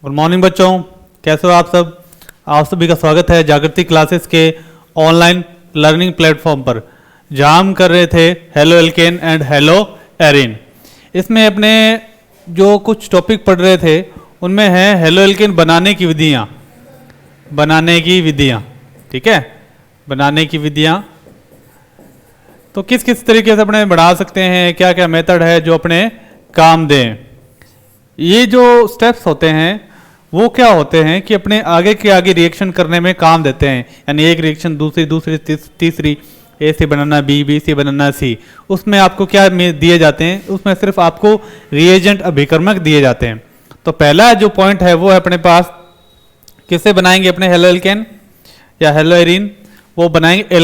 Good morning बच्चों, कैसे हो आप सब। आप सभी का स्वागत है जागृति क्लासेस के ऑनलाइन लर्निंग प्लेटफॉर्म पर, जहां हम कर रहे थे halo alkane and hello Erin. इसमें अपने जो कुछ टॉपिक पढ़ रहे थे उनमें है हेलो एल्केन बनाने की विधियां। ठीक है, बनाने की विधियां तो किस किस तरीके से अपने बढ़ा सकते हैं, क्या क्या मेथड है जो अपने काम दें। ये जो स्टेप्स होते हैं वो क्या होते हैं कि अपने आगे के आगे रिएक्शन करने में काम देते हैं। यानी एक रिएक्शन दूसरी तीसरी, ए से बनाना बी, बी से बनाना सी, उसमें आपको क्या दिए जाते हैं, उसमें सिर्फ आपको रिएजेंट अभिकर्मक दिए जाते हैं। तो पहला जो पॉइंट है वो है अपने पास, किससे बनाएंगे अपने हेलो एल्केन या हेलो एरीन, वो बनाएंगे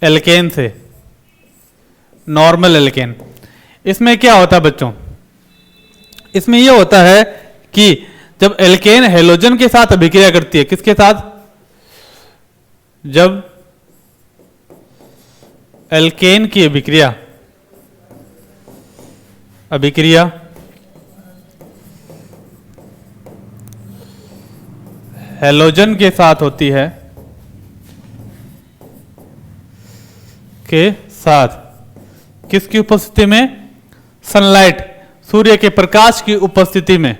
एल्केन से नॉर्मल एल्केन। इसमें क्या होता है बच्चों, इसमें यह होता है कि जब एल्केन हेलोजन के साथ अभिक्रिया करती है, किसके साथ, जब एल्केन की अभिक्रिया हेलोजन के साथ होती है, के साथ किसकी उपस्थिति में, सनलाइट, सूर्य के प्रकाश की उपस्थिति में,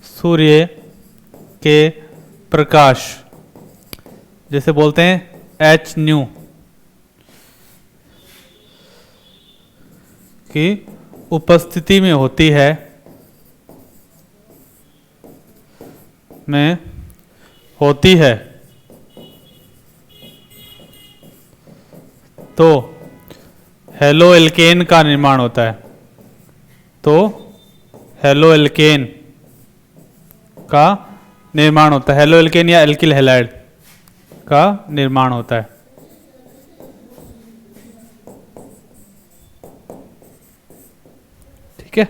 सूर्य के प्रकाश जैसे बोलते हैं एच न्यू की उपस्थिति में होती है, तो हेलो एल्केन का निर्माण होता है। तो हेलो एल्केन का निर्माण होता है, हेलो एल्केन या एल्किल हैलाइड का निर्माण होता है। ठीक है,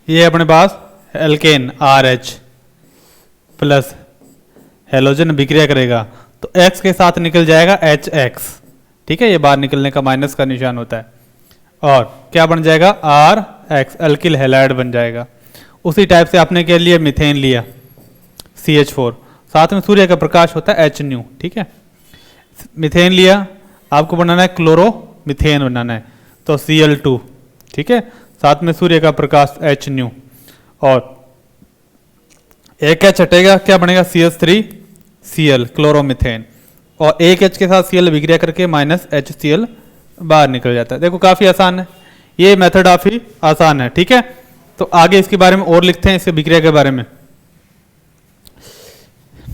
ये अपने पास एल्केन RH प्लस हेलोजन अभिक्रिया करेगा तो X के साथ निकल जाएगा HX। ठीक है, ये बाहर निकलने का माइनस का निशान होता है, और क्या बन जाएगा RH, एल्किल हैलाइड बन जाएगा। उसी टाइप से आपने क्या लिया, मीथेन लिया CH4, साथ में सूर्य का प्रकाश होता है H न्यू। ठीक है, मीथेन लिया, आपको बनाना है क्लोरो मीथेन बनाना है, तो Cl2। ठीक है, साथ में सूर्य का प्रकाश H न्यू, और एक H हटेगा, क्या बनेगा CH3Cl क्लोरोमीथेन, और एक H के साथ Cl अभिक्रिया करके -HCl बाहर निकल जाता है। देखो काफी आसान है, ये मेथड काफी आसान है। ठीक है, तो आगे इसके बारे में और लिखते हैं, इसके अभिक्रिया के बारे में।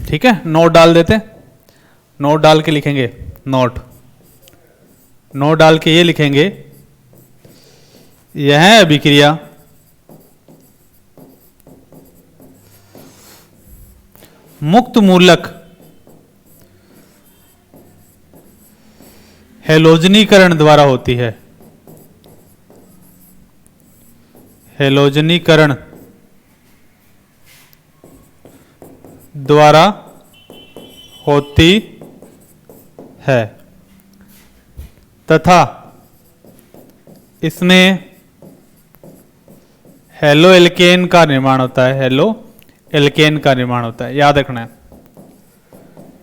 ठीक है, नोट डाल देते हैं, नोट डाल के लिखेंगे, नोट डाल के ये लिखेंगे, यह है अभिक्रिया मुक्त मूलक हेलोजनीकरण द्वारा होती है, हेलोजनीकरण द्वारा होती है, तथा इसमें हेलो एल्केन का निर्माण होता है, हेलो एल्केन का निर्माण होता है, याद रखना है,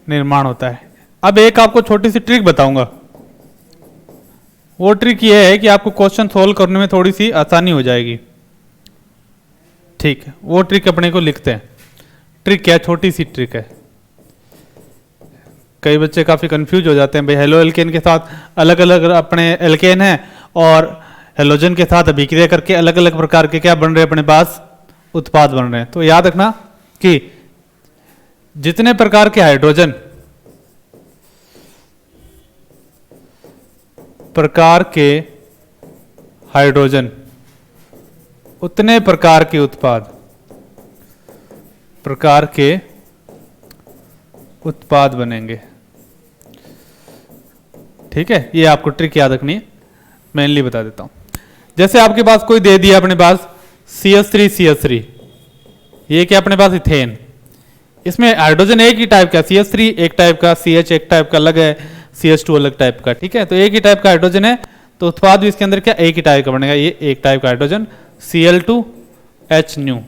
निर्माण होता है। अब एक आपको छोटी सी ट्रिक बताऊंगा, वो ट्रिक ये है कि आपको क्वेश्चन सोल्व करने में थोड़ी सी आसानी हो जाएगी। ठीक है, वो ट्रिक अपने को लिखते हैं। ट्रिक क्या है, छोटी सी ट्रिक है। कई बच्चे काफी कंफ्यूज हो जाते हैं, भाई हेलो एल्केन के साथ अलग अलग अपने एल्केन है और हेलोजन के साथ अभिक्रिया करके अलग अलग प्रकार के क्या बन रहे हैं, अपने पास उत्पाद बन रहे हैं। तो याद रखना कि जितने प्रकार के हाइड्रोजन उतने प्रकार के उत्पाद बनेंगे। ठीक है, ये आपको ट्रिक याद रखनी है, मेनली बता देता हूं। जैसे आपके पास कोई दे दिया अपने पास CH3 ये क्या अपने पास इथेन, इसमें हाइड्रोजन एक ही टाइप का, CH3 एक टाइप का, CH एक टाइप का अलग है, CH2 अलग टाइप का, ठीक है। तो एक ही टाइप का हाइड्रोजन है तो उत्पाद भी इसके अंदर क्या एक ही टाइप का बनेगा, ये एक टाइप का हाइड्रोजन Cl2H न्यू,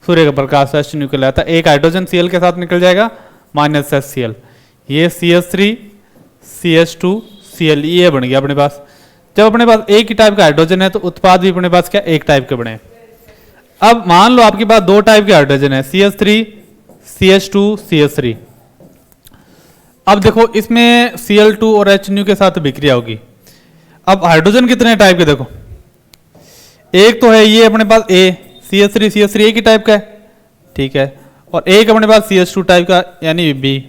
सूर्य का प्रकाश H न्यू कहलाता है। एक हाइड्रोजन Cl के साथ निकल जाएगा -HCl, ये CH3 CH2 Cl ये बन गया अपने पास। जब अपने पास एक ही टाइप का हाइड्रोजन है तो उत्पाद भी अपने पास क्या एक टाइप के बने। अब मान लो आपके पास दो टाइप के हाइड्रोजन है, CH3 CH2 CH3। अब देखो इसमें Cl2 और H न्यू के साथ विक्रिया होगी। अब हाइड्रोजन कितने टाइप के देखो, एक तो है ये अपने पास A CH3 एक ही टाइप का है, ठीक है, और एक अपने पास CH2 टाइप का यानी B।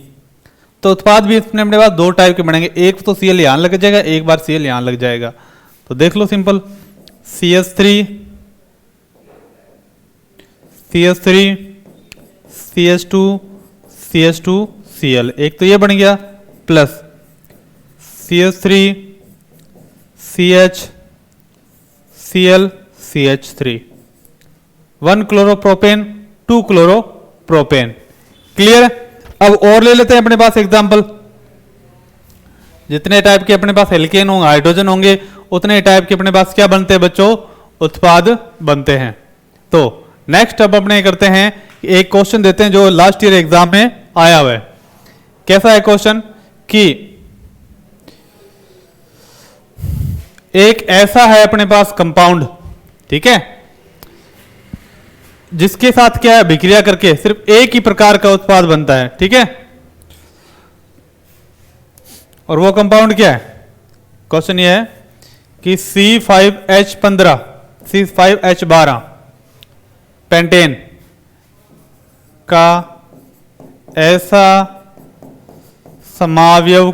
तो उत्पाद भी इसमें अपने पास दो टाइप के बनेंगे, एक तो Cl यहां लग जाएगा, एक बार Cl यहां लग जाएगा। तो देख लो सिंपल, CH3 CH2 Cl, एक तो ये बन गया, plus CH3 CH Cl CH3, 1 chloropropane 2 chloropropane. Clear? अब और ले लेते हैं अपने पास एग्जांपल। जितने टाइप के अपने पास एल्केन होंगे, हाइड्रोजन होंगे, उतने टाइप के अपने पास क्या बनते हैं बच्चों, उत्पाद बनते हैं। तो नेक्स्ट अब अपने करते हैं, एक क्वेश्चन देते हैं जो लास्ट ईयर एग्जाम में आया हुआ है। कैसा है क्वेश्चन कि एक ऐसा है अपने पास कंपाउंड, ठीक है, जिसके साथ क्या है विक्रिया करके सिर्फ एक ही प्रकार का उत्पाद बनता है, ठीक है। और वो कंपाउंड क्या है, क्वेश्चन ये है कि C5H12 पेंटेन का ऐसा समावयव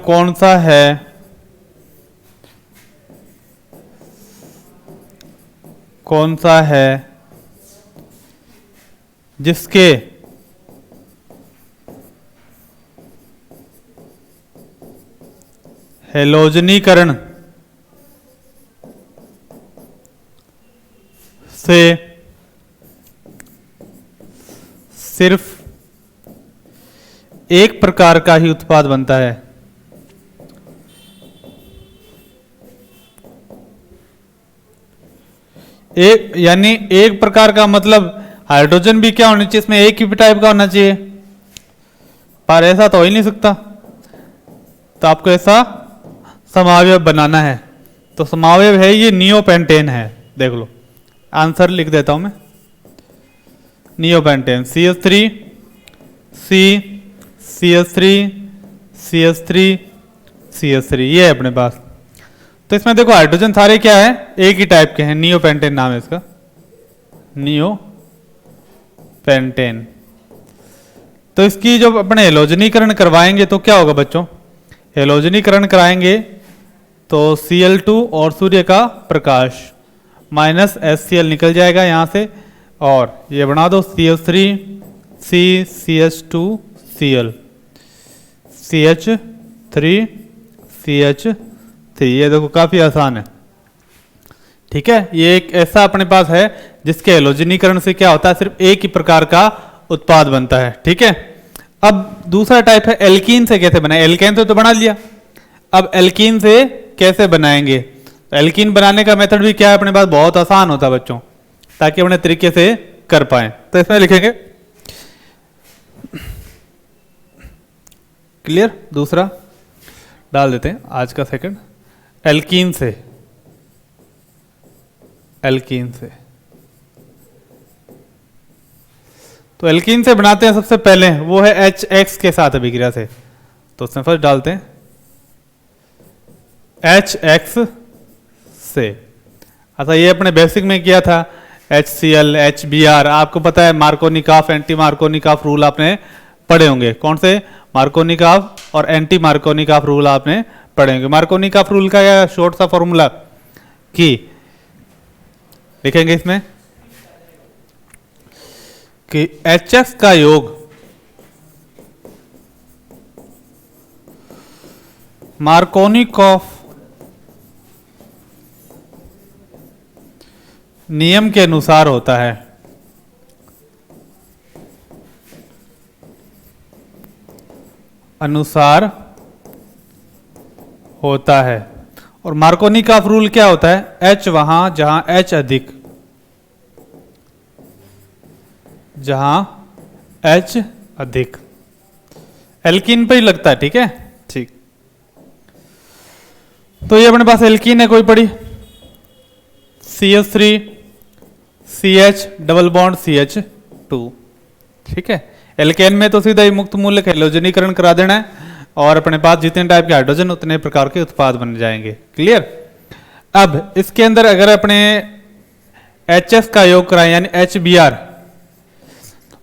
कौन सा है जिसके हैलोजनीकरण से सिर्फ एक प्रकार का ही उत्पाद बनता है। एक यानी एक प्रकार का मतलब हाइड्रोजन भी क्या होना चाहिए, इसमें एक ही टाइप का होना चाहिए, पर ऐसा तो हो ही नहीं सकता। तो आपको ऐसा समावयव बनाना है। तो समावयव है ये नियोपेंटेन है, देख लो आंसर लिख देता हूं मैं, नियोपेंटेन CH3 CH3 ये है अपने पास। तो इसमें देखो हाइड्रोजन सारे क्या है एक ही टाइप के हैं, नियोपेंटेन नाम है इसका, नियोपेंटेन। तो इसकी जब अपने हेलोजनीकरण करवाएंगे तो क्या होगा बच्चों, हेलोजनीकरण कराएंगे तो Cl2 और सूर्य का प्रकाश -HCl निकल जाएगा यहां से, और ये बना दो CH3 CH2Cl CH3 ये देखो काफी आसान है, ठीक है। ये एक ऐसा अपने पास है जिसके हेलोजनीकरण से क्या होता है, सिर्फ एक ही प्रकार का उत्पाद बनता है, ठीक है। अब दूसरा टाइप है एल्कीन से कैसे बनाए, एल्केन तो बना लिया, अब एल्कीन से कैसे बनाएंगे। तो एल्कीन बनाने का मेथड भी क्या है अपने पास, बहुत आसान होता है बच्चों, ताकि अपने तरीके से कर पाए। तो इसमें लिखेंगे क्लियर, दूसरा डाल देते हैं आज का सेकंड, एल्कीन से तो एल्कीन से बनाते हैं सबसे पहले, वो है HX के साथ अभिक्रिया से। तो उसमें फर्स्ट डालते हैं HX से। अच्छा ये अपने बेसिक में किया था HCl HBr, आपको पता है मार्कोनिकॉफ एंटी मार्कोनिकॉफ रूल आपने पढ़े होंगे, कौन से, मार्कोनिकॉफ और एंटी मार्कोनिकॉफ रूल आपने पढ़े होंगे। मार्कोनिकॉफ रूल का या शॉर्ट सा फॉर्मूला की लिखेंगे इसमें कि HX का योग मार्कोनिकॉफ नियम के अनुसार होता है। अनुसार होता है। और मार्कोनिकॉफ रूल क्या होता है? H वहां जहां H अधिक, जहां H अधिक, एल्कीन पे ही लगता है। ठीक है, ठीक। तो ये अपने पास एल्कीन है कोई पड़ी, CH3 CH double bond CH2। ठीक है, एल्केन में तो सीधा ही मुक्त मूलक हैलोजनीकरण करा देना है और अपने पास जितने टाइप के हाइड्रोजन उतने प्रकार के उत्पाद बन जाएंगे। क्लियर। अब इसके अंदर अगर अपने HS का योग कराएं यानी HBr,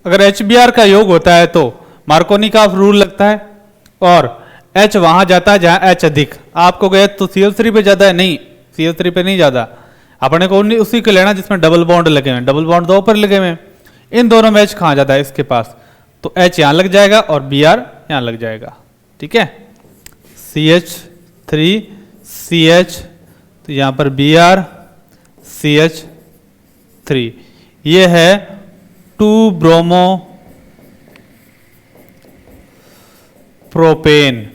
अगर HBr का योग होता है तो मार्कोनिकॉफ रूल लगता है और H वहां जाता है जहां H अधिक। आपको गए तो CH3 पे ज्यादा है, नहीं CH3 पे नहीं ज्यादा, अपने को उसी को लेना जिसमें डबल बॉन्ड लगे हुए, डबल बॉन्ड दो पर लगे हुए। इन दोनों में H कहां जाता है? इसके पास, तो H यहां लग जाएगा और Br यहां लग जाएगा। ठीक है, CH3 CH, तो यहां पर Br CH3, ये है 2 ब्रोमो प्रोपेन।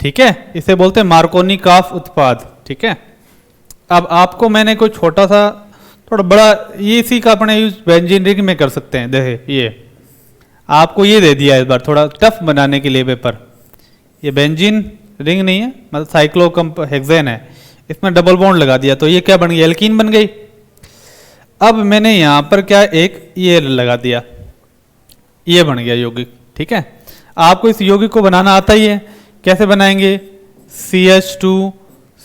ठीक है, इसे बोलते हैं मार्कोनिकॉफ उत्पाद। ठीक है, अब आपको मैंने कोई छोटा सा थोड़ा बड़ा, ये इसी का अपने यूज बेंजीन रिंग में कर सकते हैं। देखे, ये आपको ये दे दिया इस बार थोड़ा टफ बनाने के लिए पेपर। ये बेंजीन रिंग नहीं है, मतलब साइक्लोकम्प हेक्सेन है, इसमें डबल बॉन्ड लगा दिया तो ये क्या बन गई? एल्कीन बन गई। अब मैंने यहां पर क्या एक ये लगा दिया, ये बन गया यौगिक। ठीक है, आपको इस यौगिक को बनाना आता ही है। कैसे बनाएंगे? CH2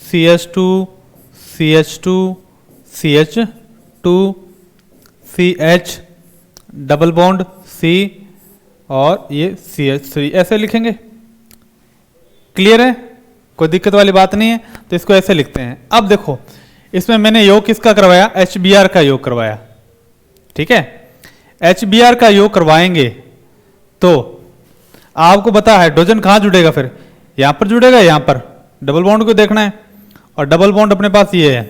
CH2 CH2 CH2 CH double bond C और ये CH3 ऐसे लिखेंगे। क्लियर है, कोई दिक्कत वाली बात नहीं है। तो इसको ऐसे लिखते हैं। अब देखो, इसमें मैंने योग किसका करवाया? HBr का योग करवाया। ठीक है, HBr का योग करवाएंगे तो आपको पता है हाइड्रोजन कहां जुड़ेगा? फिर यहां पर जुड़ेगा, यहां पर डबल बॉन्ड को देखना है और डबल बॉन्ड अपने पास ये है,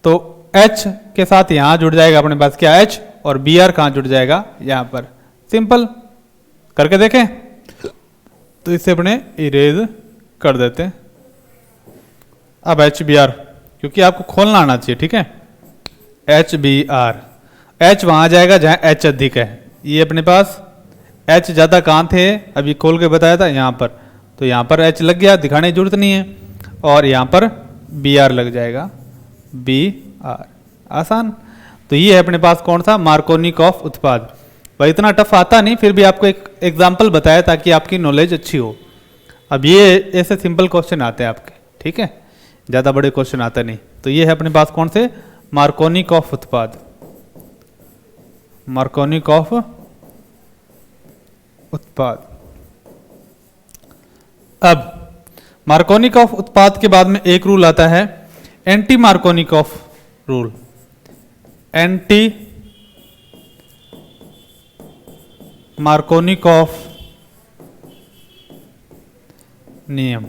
तो H के साथ यहां जुड़ जाएगा अपने पास क्या? H, और Br कहां जुड़ जाएगा? यहां पर। सिंपल करके देखें तो इसे अपने इरेज कर देते हैं। अब HBr, क्योंकि आपको खोलना आना चाहिए। ठीक है, HBr, H वहां जाएगा जहां H अधिक है। ये अपने पास H ज्यादा कहां थे? अभी खोल के बताया था, यहां पर। तो यहां पर H लग गया, दिखाने की जरूरत नहीं है, और यहां पर Br लग जाएगा, Br। आसान। तो ये है अपने पास कौन सा? मार्कोनिकॉफ उत्पाद। भाई इतना टफ आता नहीं, फिर भी आपको एक एग्जाम्पल बताया ताकि आपकी नॉलेज अच्छी हो। अब ये ऐसे सिंपल क्वेश्चन आते हैं आपके। ठीक है, ज्यादा बड़े क्वेश्चन आते नहीं। तो ये है अपने पास कौन से? मार्कोनिकॉफ उत्पाद। मार्कोनिकॉफ उत्पाद। अब मार्कोनिकॉफ उत्पाद के बाद में एक रूल आता है anti Markovnikov rule. Anti Markovnikov नियम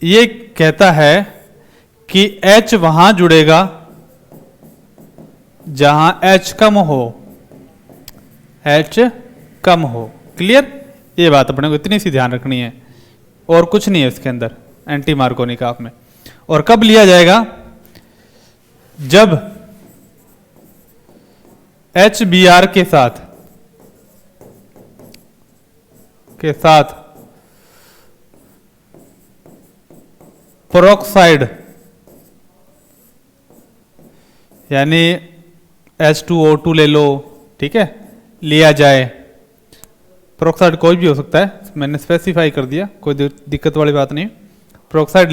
ये कहता है कि H वहां जुड़ेगा जहां H कम हो, H कम हो। क्लियर, ये बात अपने को इतनी सी ध्यान रखनी है और कुछ नहीं है इसके अंदर एंटी मार्कोनिकॉफ में। और कब लिया जाएगा? जब HBr के साथ पेरोक्साइड यानी H2O2 ले लो। ठीक है, लिया जाए। पेरोक्साइड कोई भी हो सकता है, मैंने स्पेसिफाई कर दिया, कोई दिक्कत वाली बात नहीं। पेरोक्साइड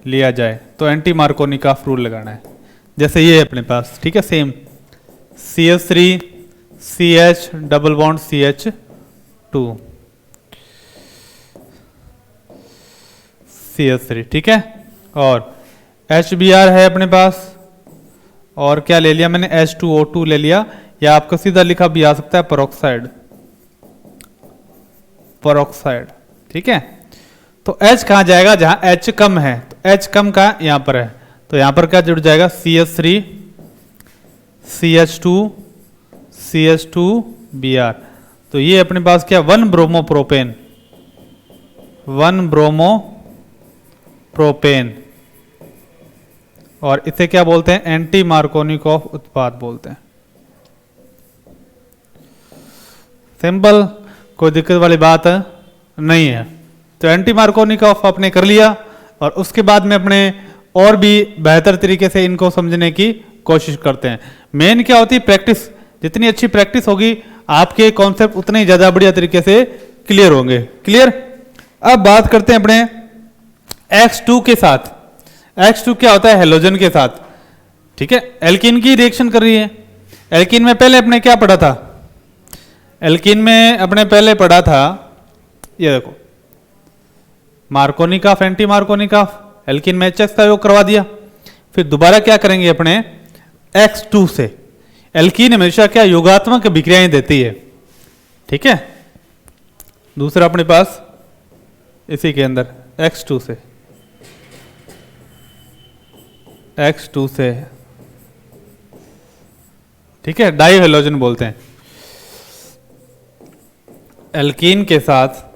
लिया जाए तो एंटी मार्कोनिकॉफ रूल लगाना है। जैसे ये है अपने पास। ठीक है, same CH3 CH double bond CH2 CH3। ठीक है, और HBr है अपने पास, और क्या ले लिया मैंने? H2O2 ले लिया, या आपको सीधा लिखा भी आ सकता है पेरोक्साइड। पेरोक्साइड। ठीक है, तो H कहाँ जाएगा, जहाँ H कम है, तो H कम का यहाँ पर है, तो यहाँ पर क्या जुड़ जाएगा, CH3 CH2 CH2 Br। तो ये अपने पास क्या, 1 ब्रोमोप्रोपेन, 1 ब्रोमोप्रोपेन। और इसे क्या बोलते हैं, एंटी मार्कोनिकॉफ उत्पाद बोलते हैं। सिंपल, कोई दिक्कत वाली बात नहीं है। तो एंटी मार्कोनिकॉफ आपने कर लिया, और उसके बाद में अपने और भी बेहतर तरीके से इनको समझने की कोशिश करते हैं। मेन क्या होती है, प्रैक्टिस। जितनी अच्छी प्रैक्टिस होगी आपके कॉन्सेप्ट उतने ही ज्यादा बढ़िया तरीके से क्लियर होंगे। क्लियर। अब बात करते हैं अपने X2 के साथ। X2 क्या होता है, हेलोजन के साथ। ठीक है, एल्कीन की रिएक्शन कर रही है। एल्कीन में पहले अपने क्या पढ़ा था, एल्कीन में अपने पहले पढ़ा था, ये देखो, मार्कोनिकॉफ एंटी मार्कोनिकॉफ, एल्कीन में HX का योग करवा दिया। फिर दोबारा क्या करेंगे अपने X2 से। एल्कीन हमेशा क्या, योगात्मक अभिक्रियाएं देती है। ठीक है, दूसरा अपने पास इसी के अंदर X2 से, X2 से, ठीक है, डाई हेलोजन बोलते हैं। एल्कीन के साथ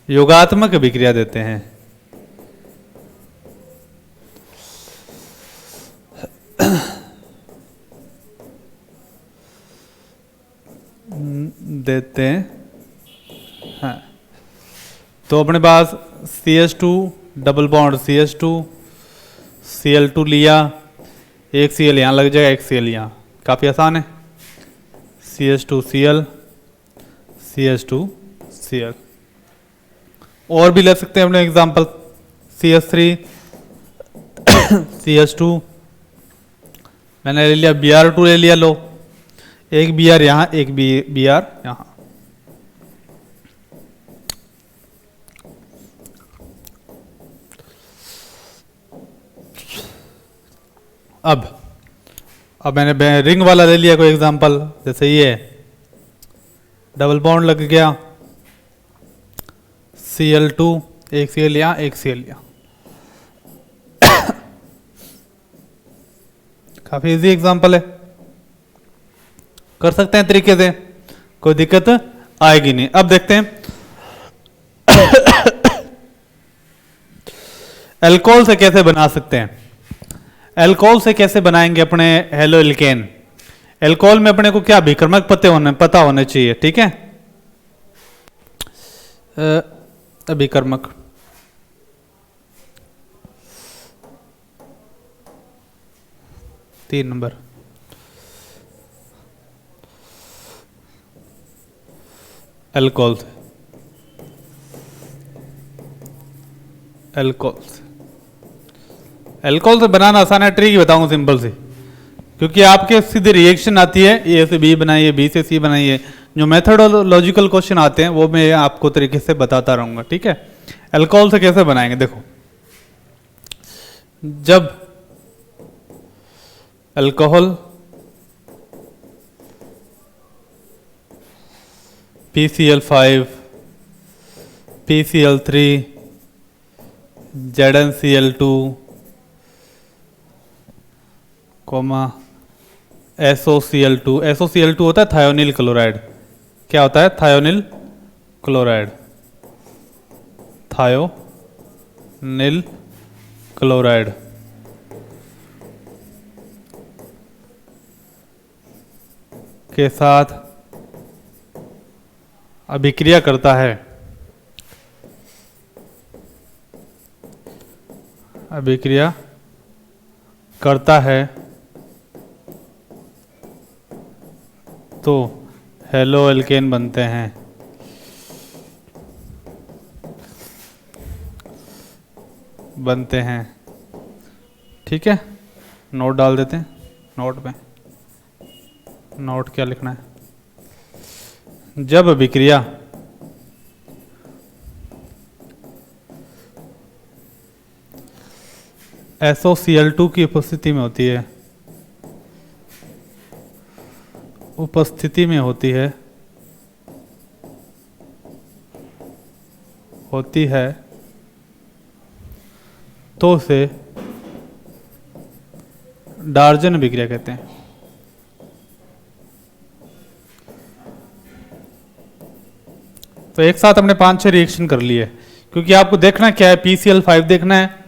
योगात्मक अभिक्रिया देते हैं। देते हैं। तो अपने पास CH2 double bond CH2 Cl2 लिया, एक Cl यहाँ लग जाएगा, एक Cl यहाँ, काफ़ी आसान है। CH2 Cl CH2 Cl। और भी ले सकते हैं अपने एग्जांपल, CH3 CH2, मैंने ले लिया, Br2 ले लिया, लो, एक Br यहाँ, एक Br यहाँ। अब मैंने रिंग वाला ले लिया कोई एग्जांपल, जैसे ये डबल बॉन्ड लग गया, Cl2, एक Cl यहाँ, एक Cl यहाँ। काफी इजी एग्जांपल है, कर सकते हैं तरीके से, कोई दिक्कत आएगी नहीं। अब देखते हैं अल्कोहल से कैसे बना सकते हैं। अल्कोहल से कैसे बनाएंगे अपने हेलो एल्केन। अल्कोहल में अपने को क्या अभिक्रमक पता होने चाहिए। ठीक है, अभिक्रमक, तीन नंबर, अल्कोहल से, अल्कोहल से बनाना आसान है। ट्रिक बताऊंगा सिंपल सी, क्योंकि आपके सीधे रिएक्शन आती है, ए से बी बनाइए, बी से सी बनाइए, जो मेथडोलॉजिकल क्वेश्चन आते हैं वो मैं आपको तरीके से बताता रहूंगा। ठीक है, अल्कोहल से कैसे बनाएंगे, देखो, जब alcohol PCl5 PCl3 ZnCl2 SOCl2, SOCl2 होता है थायोनिल क्लोराइड। क्या होता है, थायोनिल क्लोराइड, थायोनिल क्लोराइड के साथ अभिक्रिया करता है, अभिक्रिया करता है तो हेलो एल्केन बनते हैं। ठीक है, नोट डाल देते हैं, नोट में नोट क्या लिखना है, जब अभिक्रिया SOCl2 की उपस्थिति में होती है, उपस्थिति में होती है तो उसे डार्जन अभिक्रिया कहते हैं। तो एक साथ हमने 5-6 रिएक्शन कर लिए, क्योंकि आपको देखना क्या है, PCl5 देखना है,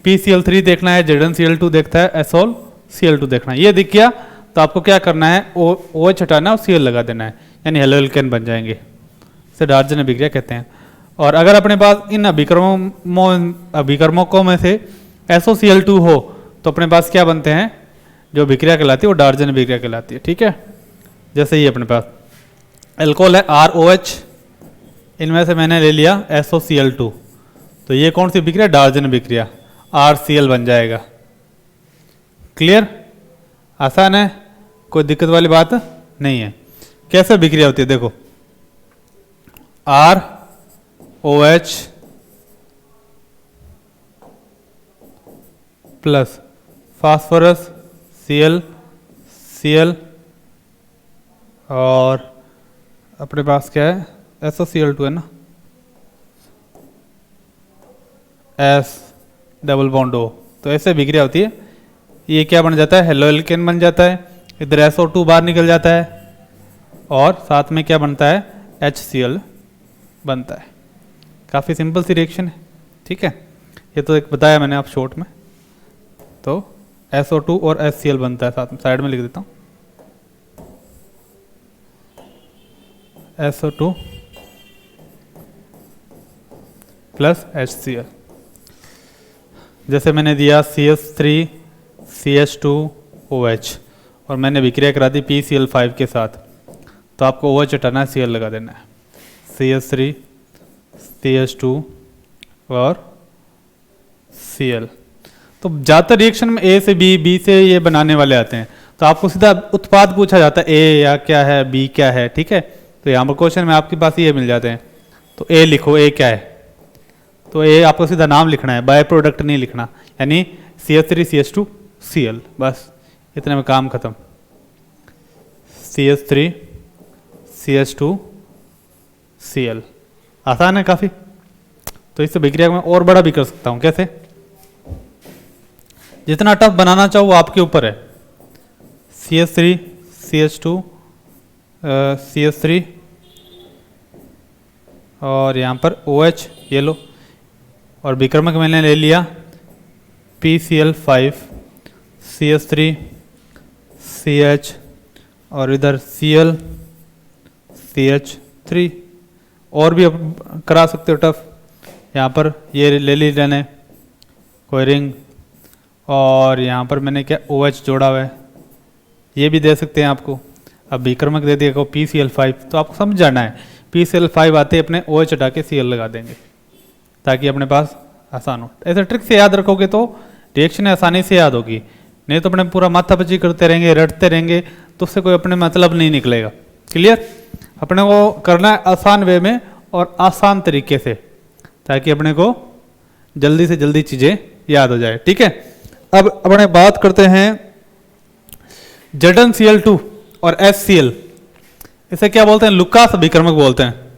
PCl3 देखना है, ZnCl2 देखता है, SOCl2 देखना है। ये दिख गया तो आपको क्या करना है, OH हटाना और Cl लगा देना है, यानी हेलो एल्केन बन जाएंगे। इसे डार्जन अभिक्रिया कहते हैं। और अगर अपने पास इन अभिकर्मकों में से SOCl2 हो तो अपने पास क्या बनते हैं, जो अभिक्रिया कहलाती है वो डार्जन अभिक्रिया कहलाती है। ठीक है, जैसे ये अपने पास एल्कोहल है ROH, इनमें से मैंने ले लिया SOCl2, तो ये कौन सी अभिक्रिया, डार्जन अभिक्रिया, RCl बन जाएगा। क्लियर, आसान है, कोई दिक्कत वाली बात नहीं है। कैसे अभिक्रिया होती है, देखो ROH प्लस फास्फोरस Cl और अपने पास क्या है, SOCl2 है ना, S डबल बॉन्ड O, तो ऐसे अभिक्रिया होती है। ये क्या बन जाता है, हेलो एल्केन बन जाता है, इधर SO2 बाहर निकल जाता है और साथ में क्या बनता है, HCl बनता है। काफ़ी सिंपल सी रिएक्शन है। ठीक है, ये तो एक बताया मैंने आप शॉर्ट में। तो SO2 और HCl बनता है, साथ में साइड में लिख देता हूँ, SO2 प्लस HCl। जैसे मैंने दिया CH3CH2OH और मैंने अभिक्रिया करा दी PCl5 के साथ, तो आपको OH हटाना है, Cl लगा देना है, CH3 CH2 और Cl। तो ज़्यादातर रिएक्शन में A से B से ये बनाने वाले आते हैं, तो आपको सीधा उत्पाद पूछा जाता है, A या क्या है, B क्या है। ठीक है, तो यहाँ पर क्वेश्चन में आपके पास ये मिल जाते हैं, तो A लिखो, A क्या है, तो A आपको सीधा नाम लिखना है, बाय प्रोडक्ट नहीं लिखना, यानी CH3 CH2 Cl, बस इतने में काम खत्म। CH3 CH2 Cl, आसान है काफ़ी। तो इससे अभिक्रिया में और बड़ा भी कर सकता हूँ, कैसे, जितना टफ बनाना चाहो वो आपके ऊपर है। CH3 CH2 CH3 और यहाँ पर OH ये लो, और विक्रमक मैंने ले लिया PCl5 CH3 CH और इधर Cl CH3, और भी करा सकते हो टफ। यहाँ पर ये ले ली मैंने कोई रिंग, और यहाँ पर मैंने क्या OH जोड़ा हुआ है, ये भी दे सकते हैं आपको। अब विक्रमक दे दिया को PCl5, तो आपको समझ जाना है, PCl5 आते अपने OH हटा के Cl लगा देंगे ताकि अपने पास आसान हो। ऐसे ट्रिक से याद रखोगे तो रिएक्शन आसानी से याद होगी, नहीं तो अपने पूरा माथापच्ची करते रहेंगे, रटते रहेंगे, तो उससे कोई अपने मतलब नहीं निकलेगा। क्लियर, अपने को करना है आसान वे में और आसान तरीके से, ताकि अपने को जल्दी से जल्दी चीज़ें याद हो जाए। ठीक है, अब अपने बात करते हैं ZnCl2 और HCl, इसे क्या बोलते हैं, लुकास अभिकर्मक बोलते हैं।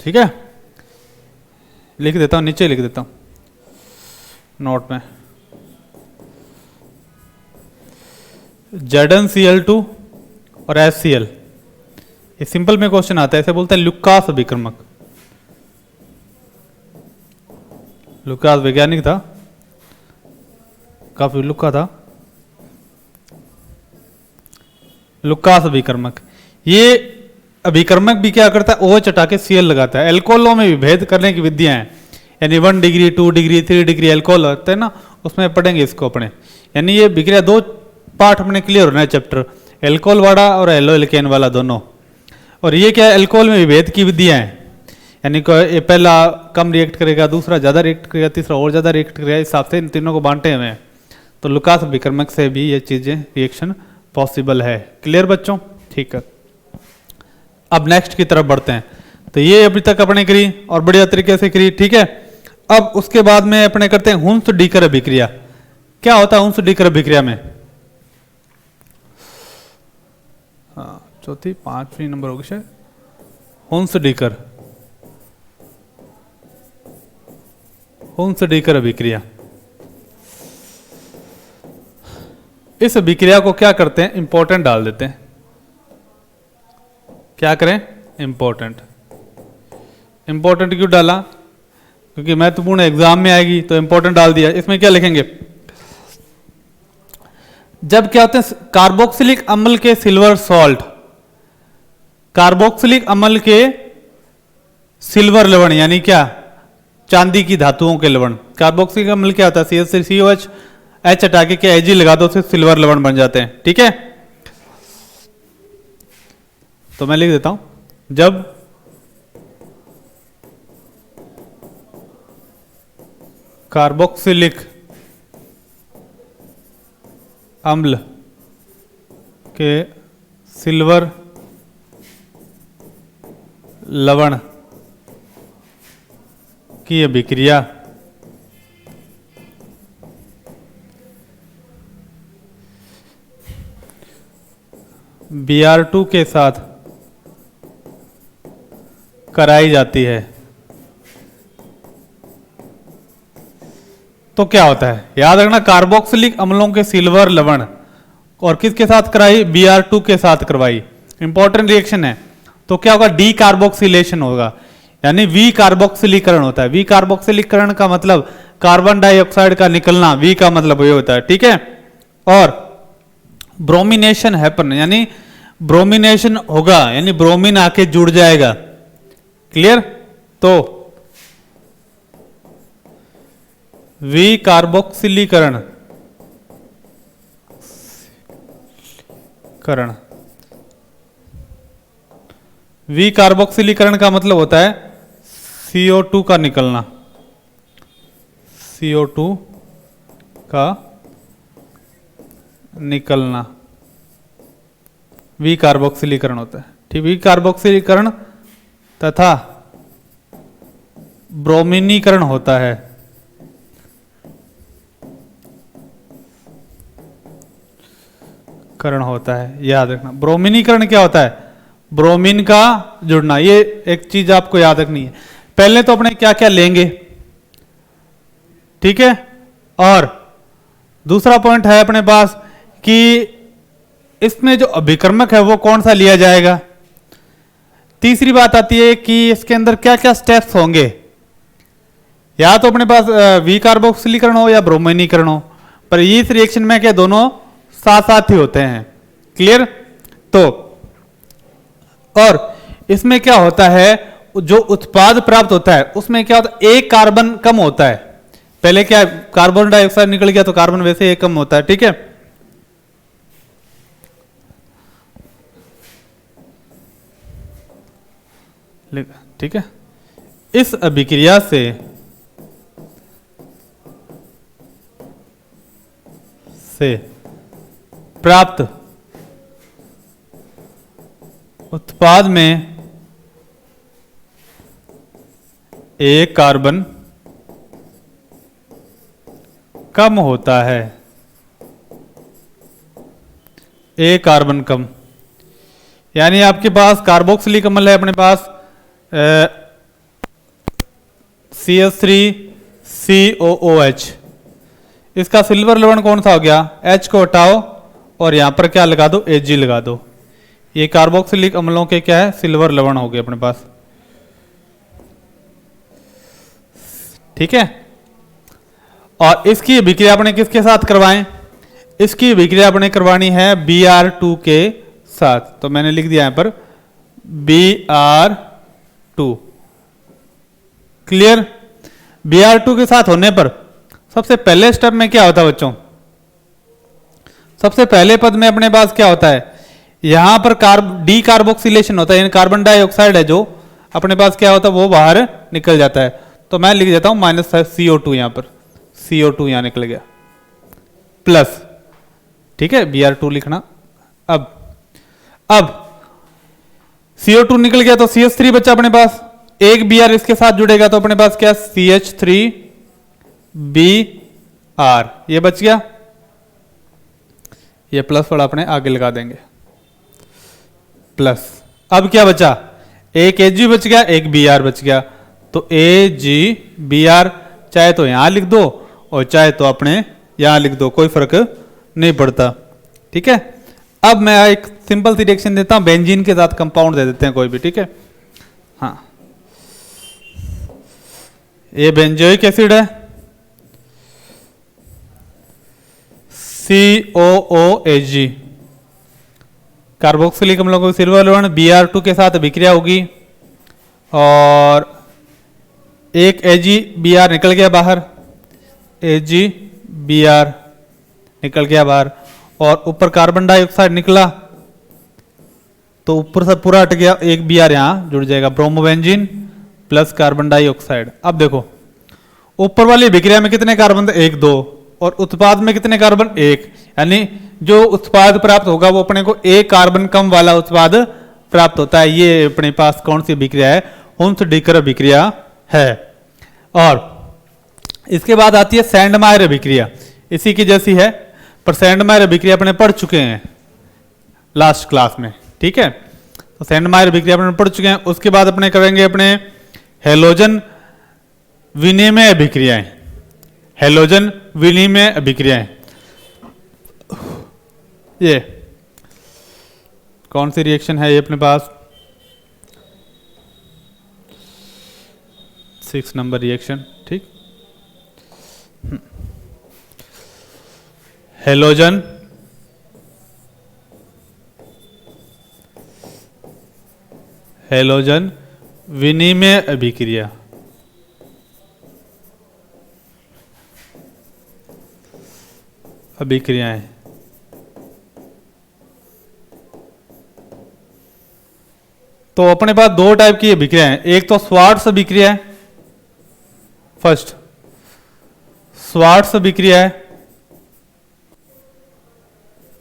ठीक है, लिख देता हूं, नीचे लिख देता हूं नोट में, ZnCl2 और HCl, ये सिंपल में क्वेश्चन आता है, इसे बोलते हैं लुकास अभिकर्मक। लुकास वैज्ञानिक था, काफी लुका था, लुकास अभिकर्मक। ये अभिकर्मक भी क्या करता है, OH हटा के Cl लगाता है। एल्कोहलों में भी भेद करने की विधियां हैं, यानी 1 डिग्री 2 डिग्री 3 डिग्री एल्कोहल होते हैं ना, उसमें पढ़ेंगे इसको अपने। यानी ये विक्रिया 2 पार्ट अपने क्लियर होना है चैप्टर, एल्कोहल वाला और हेलो एल्केन वाला दोनों। और ये क्या है, एल्कोहल में भी भेद की विधियां हैं, यानी ये पहला कम रिएक्ट करेगा, दूसरा ज़्यादा रिएक्ट करेगा, तीसरा और ज़्यादा रिएक्ट करेगा, इस हिसाब से इन तीनों को बांटे हुए हैं। तो लुकास अभिकर्मक से भी ये चीज़ें रिएक्शन पॉसिबल है। क्लियर बच्चों, ठीक है। अब नेक्स्ट की तरफ बढ़ते हैं। तो ये अभी तक अपने करी और बढ़िया तरीके से करी, ठीक है। अब उसके बाद में अपने करते हैं हुंस डीकर अभिक्रिया। क्या होता है उन्स डीकर अभिक्रिया में? हाँ, चौथी 5वीं नंबर होगी शायद, हुंस डीकर अभिक्रिया। इस अभिक्रिया को क्या करते हैं, इंपॉर्टेंट डाल देते हैं। क्या करें, इंपॉर्टेंट। इंपॉर्टेंट क्यों डाला? क्योंकि महत्वपूर्ण एग्जाम में आएगी, तो इंपॉर्टेंट डाल दिया। इसमें क्या लिखेंगे, जब क्या होते हैं कार्बोक्सिलिक अम्ल के सिल्वर सॉल्ट, कार्बोक्सिलिक अम्ल के सिल्वर लवण यानी क्या, चांदी की धातुओं के लवण। कार्बोक्सिलिक अम्ल क्या होता है, CH3COH, H हटा के क्या Ag लगा दो, उससे सिल्वर लवण बन जाते हैं। ठीक है, तो मैं लिख देता हूं, जब कार्बोक्सिलिक अम्ल के सिल्वर लवण की अभिक्रिया Br2 के साथ कराई जाती है, तो क्या होता है, याद रखना कार्बोक्सिलिक अम्लों के सिल्वर लवण और किसके साथ कराई, Br2 के साथ करवाई। इंपॉर्टेंट रिएक्शन है, तो क्या होगा, डी कार्बोक्सिलेशन होगा, यानी वी कार्बोक्सिलीकरण होता है। वी कार्बोक्सिलीकरण का मतलब कार्बन डाइऑक्साइड का निकलना, वी का मतलब ये होता है। ठीक है, और ब्रोमिनेशन हैपन, यानी ब्रोमिनेशन होगा, यानी ब्रोमीन आके जुड़ जाएगा। क्लियर, तो वी कार्बोक्सिलीकरण वी कार्बोक्सिलीकरण का मतलब होता है CO2 का निकलना, CO2 का निकलना वी कार्बोक्सिलीकरण होता है। ठीक, वी कार्बोक्सिलीकरण तथा ब्रोमिनीकरण होता है। करण होता है, याद रखना। ब्रोमिनीकरण क्या होता है, ब्रोमीन का जुड़ना। ये एक चीज आपको याद रखनी है। पहले तो अपने क्या क्या लेंगे, ठीक है, और दूसरा पॉइंट है अपने पास कि इसमें जो अभिकर्मक है वो कौन सा लिया जाएगा। तीसरी बात आती है कि इसके अंदर क्या क्या स्टेप्स होंगे, या तो अपने पास वी कार्बोक्सिलीकरण हो या ब्रोमिनीकरण हो, पर इस रिएक्शन में क्या दोनों साथ साथ ही होते हैं। क्लियर, तो और इसमें क्या होता है, जो उत्पाद प्राप्त होता है उसमें क्या होता है, एक कार्बन कम होता है। पहले क्या कार्बन डाइऑक्साइड निकल गया तो कार्बन वैसे एक कम होता है। ठीक है, ठीक है, इस अभिक्रिया से प्राप्त उत्पाद में एक कार्बन कम होता है, एक कार्बन कम, यानी आपके पास कार्बोक्सिलिक अम्ल है अपने पास CH3COOH, इसका सिल्वर लवण कौन सा हो गया, H को हटाओ और यहां पर क्या लगा दो, Ag लगा दो। ये कार्बोक्सिलिक अम्लों के क्या है, सिल्वर लवण हो गए अपने पास। ठीक है, और इसकी अभिक्रिया अपने किसके साथ करवाएं, इसकी अभिक्रिया अपने करवानी है Br2 के साथ। तो मैंने लिख दिया यहां पर Br2। क्लियर, Br2 के साथ होने पर सबसे पहले स्टेप में क्या होता है बच्चों, सबसे पहले पद में अपने पास क्या होता है, यहां पर डी कार्बोक्सिलेशन होता है, यानी कार्बन डाइऑक्साइड है जो अपने पास क्या होता है वो बाहर निकल जाता है। तो मैं लिख देता हूं -CO2, यहां पर CO2 यहां निकल गया, प्लस, ठीक है, Br2 लिखना। अब CO2 निकल गया तो CH3 बचा अपने पास, एक Br इसके साथ जुड़ेगा तो अपने पास क्या CH3B आर, ये बच गया, ये प्लस वाला अपने आगे लगा देंगे प्लस। अब क्या बचा, एक ए जी बच गया, एक बी आर बच गया। तो ए जी बी आर चाहे तो यहां लिख दो और चाहे तो अपने यहां लिख दो, कोई फर्क नहीं पड़ता। ठीक है, अब मैं एक सिंपल सी रिएक्शन देता हूं, बेंजीन के साथ कंपाउंड दे देते हैं कोई भी। ठीक है, हाँ, ये बेंजोइक एसिड है, COOH, कार्बोक्सिलिक अम्लों को सिल्वर लवण Br2 के साथ अभिक्रिया होगी और एक AgBr निकल गया बाहर, AgBr निकल गया बाहर और ऊपर कार्बन डाइऑक्साइड निकला तो ऊपर से पूरा हट गया, एक Br यहां जुड़ जाएगा, ब्रोमोबेंजीन प्लस कार्बन डाइऑक्साइड। अब देखो ऊपर वाली अभिक्रिया में कितने कार्बन थे, 1 2, और उत्पाद में कितने कार्बन, 1, यानी जो उत्पाद प्राप्त होगा वो अपने को 1 कार्बन कम वाला उत्पाद प्राप्त होता है। ये अपने पास कौन सी अभिक्रिया है, हुन्स डिकर अभिक्रिया है। और इसके बाद आती है सैंडमायर अभिक्रिया, इसी की जैसी है, पर सैंडमायर अभिक्रिया अपने पढ़ चुके हैं लास्ट क्लास में। ठीक है, तो सैंडमायर अभिक्रिया अपने पढ़ चुके हैं। उसके बाद अपने करेंगे अपने हेलोजन विनिमय अभिक्रियाएं, हेलोजन विनिमय अभिक्रियाएं। ये कौन सी रिएक्शन है, ये अपने पास 6 नंबर रिएक्शन। ठीक, हेलोजन हेलोजन विनिमय अभिक्रिया, अभिक्रियाएं। तो अपने पास 2 टाइप की अभिक्रिया है, एक तो स्वार्ट्स अभिक्रिया है, फर्स्ट स्वार्ट्स अभिक्रिया है,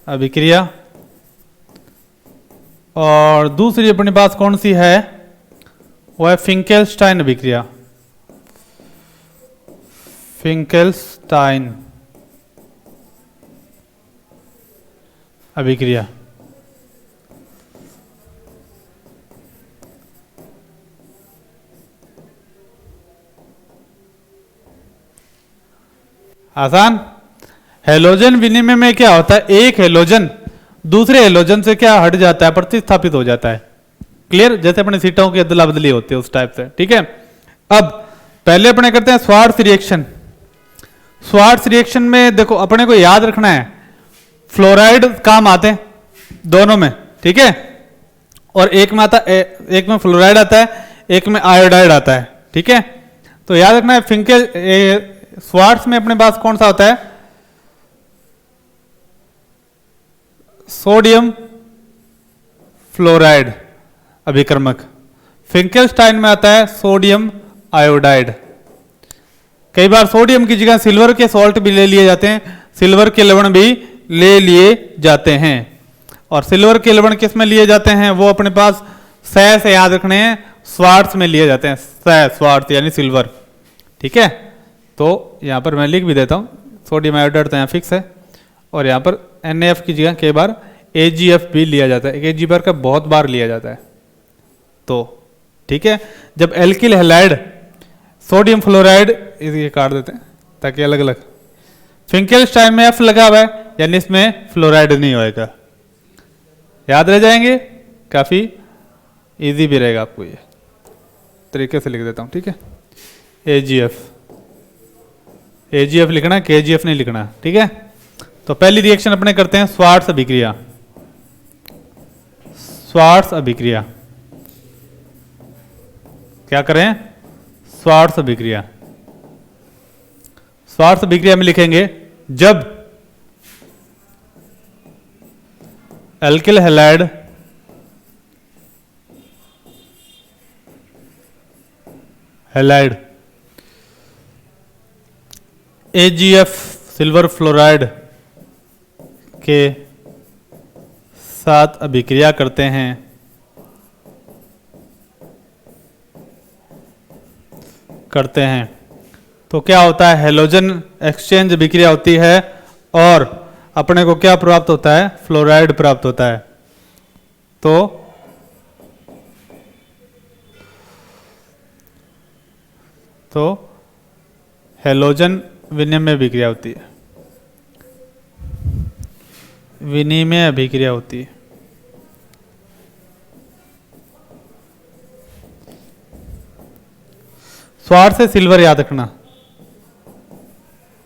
अभिक्रिया, और दूसरी अपने पास कौन सी है, वो है फिंकेल्स्टाइन अभिक्रिया, फिंकेल्स्टाइन अभिक्रिया। आसान। हेलोजन विनिमय में क्या होता है, एक हेलोजन दूसरे हेलोजन से क्या हट जाता है, प्रतिस्थापित हो जाता है। क्लियर, जैसे अपने सीटों की अदला बदली होती है उस टाइप से। ठीक है, अब पहले अपने करते हैं स्वार्ट्स रिएक्शन। स्वार्ट्स रिएक्शन में देखो अपने को याद रखना है, फ्लोराइड काम आते हैं दोनों में। ठीक है, और एक में आता है, एक में फ्लोराइड आता है, एक में आयोडाइड आता है। ठीक है, तो याद रखना है फिंकेल स्वार्ट्स में अपने पास कौन सा होता है, सोडियम फ्लोराइड अभिकर्मक। फिंकेल्स्टाइन में आता है सोडियम आयोडाइड। कई बार सोडियम की जगह सिल्वर के सॉल्ट भी ले लिए जाते हैं, सिल्वर के लवण भी ले लिए जाते हैं। और सिल्वर के लवण किस में लिए जाते हैं, वो अपने पास सह से याद रखने हैं, स्वार्ट्स में लिए जाते हैं, सह स्वार्थ यानी सिल्वर। ठीक है, तो यहां पर मैं लिख भी देता हूं, सोडियम आयोडाइड तो यहां फिक्स है, और यहां पर NaF की जगह कई बार AgF भी लिया जाता है, AgF का बहुत बार लिया जाता है। तो ठीक है, जब एल्किल हैलाइड सोडियम फ्लोराइड, ये काट देते हैं ताकि अलग अलग, फिंकेल्स्टाइन में F लगा हुआ है यानी इसमें फ्लोराइड नहीं होएगा, याद रह जाएंगे, काफी इजी भी रहेगा आपको, ये तरीके से लिख देता हूं। ठीक है, AgF लिखना, KgF नहीं लिखना। ठीक है, तो पहली रिएक्शन अपने करते हैं स्वार्ट्स अभिक्रिया। स्वार्ट्स अभिक्रिया क्या करें, स्वार्ट्स अभिक्रिया। स्वार्ट्स अभिक्रिया में लिखेंगे जब alkyl halide AgF silver fluoride के साथ अभिक्रिया करते हैं तो क्या होता है, हेलोजन एक्सचेंज अभिक्रिया होती है और अपने को क्या प्राप्त होता है, फ्लोराइड प्राप्त होता है। तो हेलोजन विनिमय अभिक्रिया होती है, विनिमय अभिक्रिया होती है। स्वार से सिल्वर याद रखना,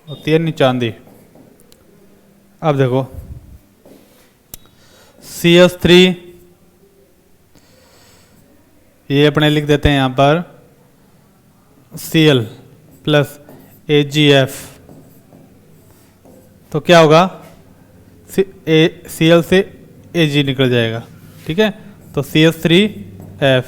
होती है नहीं चांदी। अब देखो CH3 ये अपने लिख देते हैं यहां पर Cl प्लस AgF, तो क्या होगा, Cl से Ag निकल जाएगा, ठीक है। तो CH3F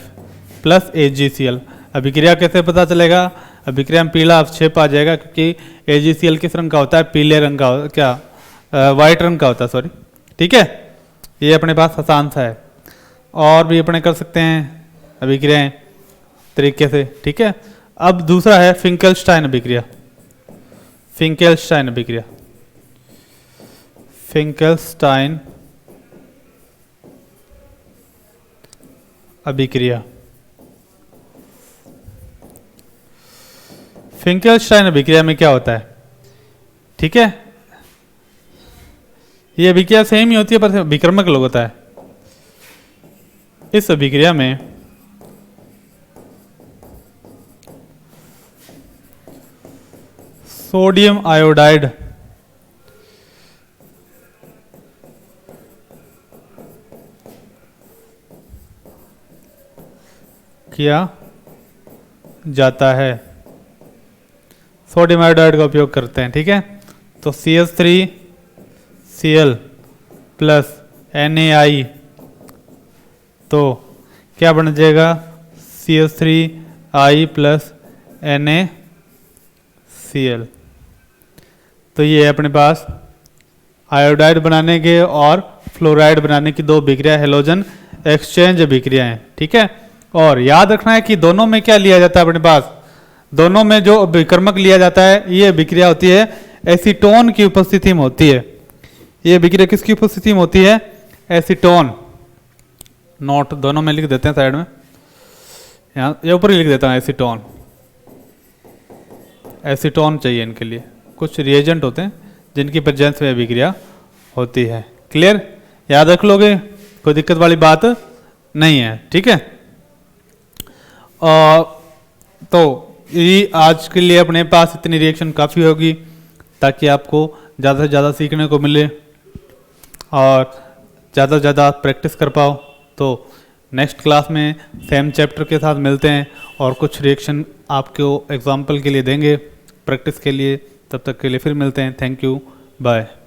प्लस AgCl। अभिक्रिया कैसे पता चलेगा, अभिक्रिया में पीला अवक्षेप आ जाएगा क्योंकि AgCl किस रंग का होता है, पीले रंग का, क्या वाइट रंग का होता है, सॉरी, ठीक है। ये अपने पास आसान सा है, और भी अपने कर सकते हैं अभिक्रियाएं तरीके से, ठीक है। अब दूसरा है फिंकेल्स्टाइन अभिक्रिया, फिंकेल्स्टाइन अभिक्रिया, फिंकेल्स्टाइन अभिक्रिया। फिंकेल्स्टाइन अभिक्रिया में क्या होता है, ठीक है, ये अभिक्रिया सेम ही होती है पर विकर्मक अलग होता है। इस अभिक्रिया में सोडियम आयोडाइड किया जाता है, सोडियम आयोडाइड का उपयोग करते हैं, ठीक है। तो CH3Cl प्लस NaI, तो क्या बन जाएगा, CH3I प्लस NaCl। तो ये है अपने पास आयोडाइड बनाने के और फ्लोराइड बनाने की दो अभिक्रिया, हेलोजन एक्सचेंज अभिक्रिया हैं, ठीक है। और याद रखना है कि दोनों में क्या लिया जाता है, अपने पास दोनों में जो विकर्मक लिया जाता है, ये अभिक्रिया होती है एसीटोन की उपस्थिति में होती है। ये अभिक्रिया किसकी उपस्थिति में होती है, एसीटोन। नोट दोनों में लिख देते हैं साइड में, यहाँ ये ऊपर ही लिख देता हूँ एसीटोन, एसीटोन चाहिए इनके लिए। कुछ रिएजेंट होते हैं जिनकी प्रेजेंस में अभिक्रिया होती है। क्लियर, याद रख लोगे, कोई दिक्कत वाली बात नहीं है, ठीक है। तो ये आज के लिए अपने पास इतनी रिएक्शन काफ़ी होगी ताकि आपको ज़्यादा से ज़्यादा सीखने को मिले और ज़्यादा से ज़्यादा प्रैक्टिस कर पाओ। तो नेक्स्ट क्लास में सेम चैप्टर के साथ मिलते हैं और कुछ रिएक्शन आपको एग्जाम्पल के लिए देंगे प्रैक्टिस के लिए। तब तक के लिए फिर मिलते हैं। Thank you, bye.